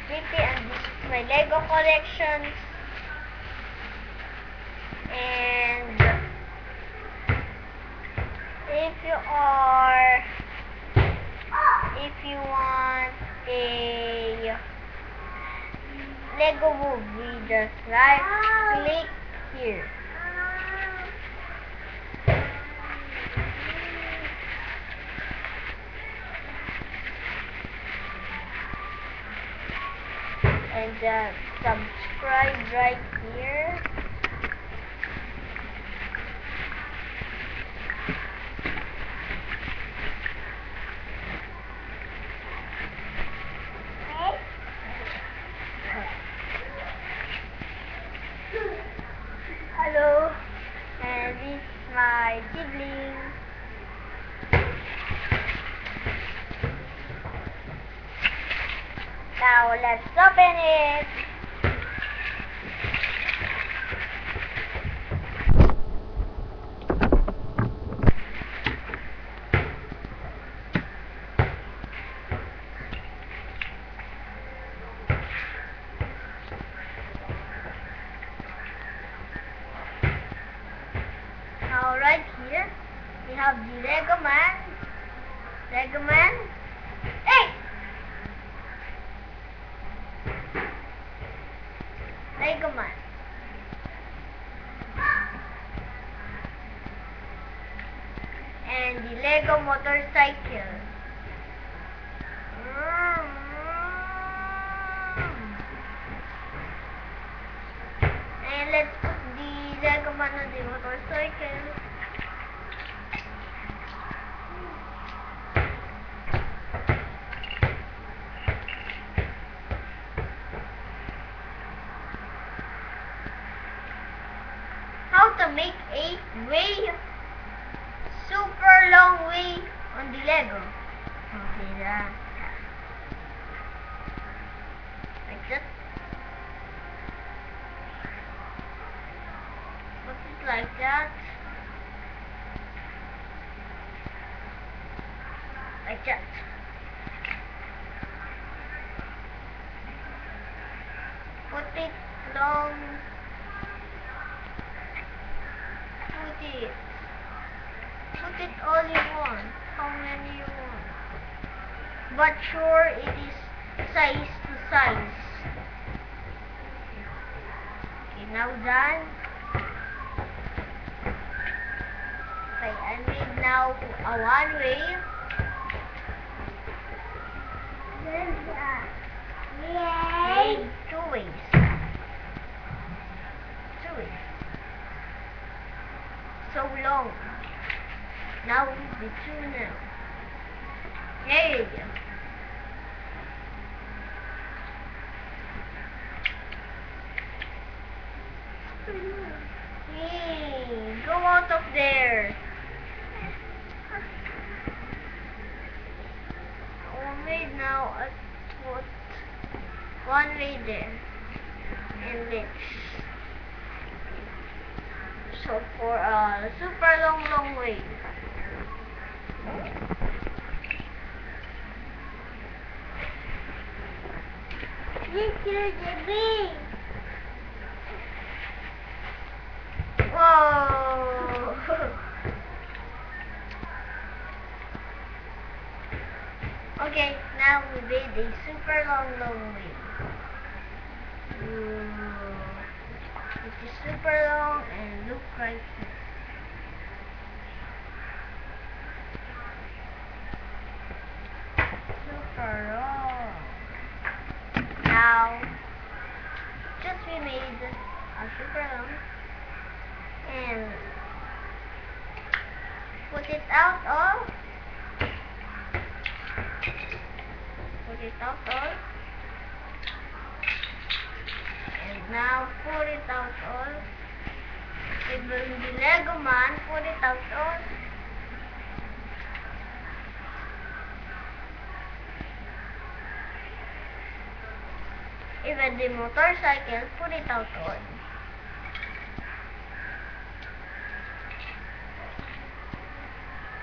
pretty, and this is my Lego collection. And if you want a Lego movie, just click here. And subscribe right here. Hello, and this is my sibling. Now let's open it. Now right here we have the Lego Man. Lego Man. Hey! Lego Man. And the Lego motorcycle. And let's put the Lego Man on the motorcycle. How to make a super long way on the Lego. Okay, that. Like that. Put it like that. Like that. Put it long. Put it all you want. How many you want. But sure it is size to size. Okay, now done. Okay, I made now a one way. Made two ways. Two ways. So long. Now the two now. There you go. Hey, go out of there. We made now a put one way there. And let's so for a super long way. This is the bee. Whoa! Okay, now we made a super long way. It is super long and look right here. Super long. Now, just we made a super long and put it out all. Put it out all. And now put it out all. Even the Lego Man, put it out all. Even the motorcycle, put it out all.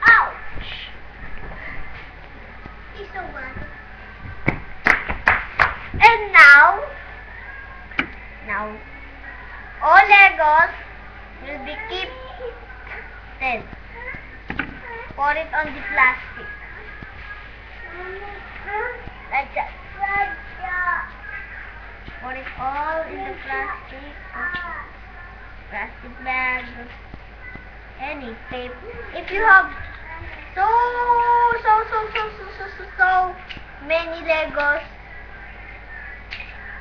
Ouch! He's so bad. And now keep it. Put it on the plastic. Like that. Put it all in the plastic bag, any tape. If you have so many Legos,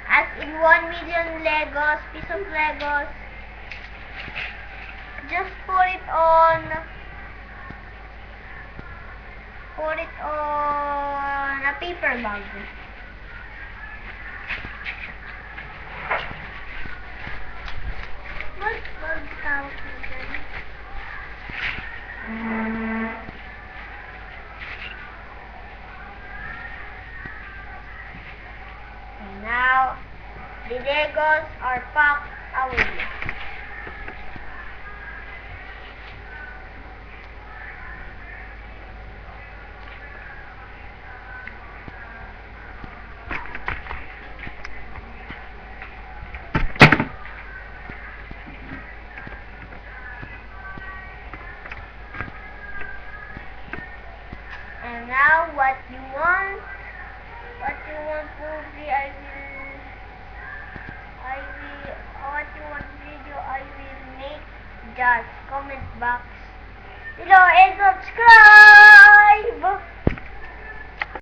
as in 1,000,000 Legos, piece of Legos, just put it on a paper bag. What's bug out again? And now the Legos are packed away. And now what you want movie, what you want video I will make, just comment box below and subscribe.